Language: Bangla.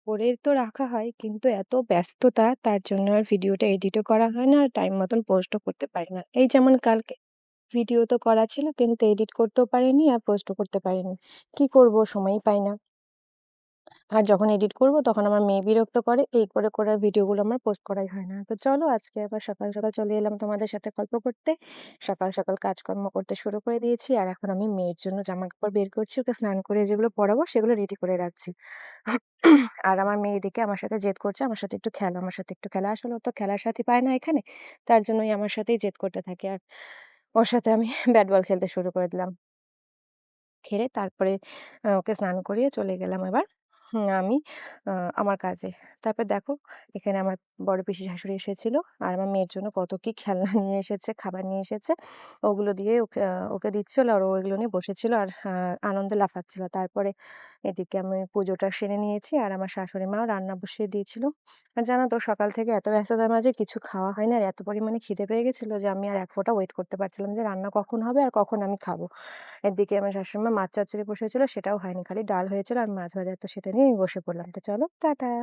করে তো রাখা হয় কিন্তু এত ব্যস্ততা তার জন্য আর ভিডিওটা এডিটও করা হয় না আর টাইম মতন পোস্টও করতে পারি না। এই যেমন কালকে ভিডিও তো করা ছিল কিন্তু এডিট করতেও পারিনি আর পোস্টও করতে পারিনি। কি করব সময়ই পাই না। আর যখন এডিট করব তখন আমার মেয়ে বিরক্ত করে। এই করে আর ভিডিওগুলো আমার পোস্ট করাই হয় না। তো চলো আজকে আবার সকাল চলে এলাম তোমাদের সাথে গল্প করতে। সকাল কাজকর্ম করতে শুরু করে দিয়েছি। আর এখন আমি মেয়ের জন্য জামাকাপড় বের করছি। ওকে স্নান করিয়ে যেগুলো পরাবো সেগুলো রেডি করে রাখছি। আর আমার মেয়ে এদিকে আমার সাথে জেদ করছে, "আমার সাথে একটু খেলো, আমার সাথে একটু খেলো।" আসলে ও তো খেলার সাথী পায় না এখানে। তার জন্যই আমার সাথেই জেদ করতে থাকে। আর ওর সাথে আমি ব্যাট বল খেলতে শুরু করে দিলাম। খেলে তারপরে ওকে স্নান করিয়ে চলে গেলাম এবার আমি আ আমার কাজে। তারপর দেখো এখানে আমার বড় পিসি শাশুড়ি এসেছিল। আর আমার মেয়ের জন্য কত কি খেলনা নিয়ে এসেছে, খাবার নিয়ে এসেছে। ওগুলো দিয়ে ওকে দিচ্ছিল আর ও এগুলো নিয়ে বসেছিল আর আনন্দে লাফাচ্ছিল। তারপরে এদিকে আমি পুজোটা সেরে নিয়েছি আর আমার শাশুড়ি মাও রান্না বসিয়ে দিয়েছিল। আর জানো তো সকাল থেকে এত ব্যস্ততার মাঝে কিছু খাওয়া হয়নি আর এত পরিমাণে খিদে পেয়ে গেছিল যে আমি আর এক ফোঁটা ওয়েট করতে পারছিলাম যে রান্না কখন হবে আর কখন আমি খাবো। এদিকে আমার শাশুড়ি মা মাছ চচ্চড়ি বসিয়েছিল সেটাও হয়নি। খালি ডাল হয়েছিল আর মাছ ভাজা। তো সেটা নিয়ে আমি বসে পড়লাম। তো চলো টাটা।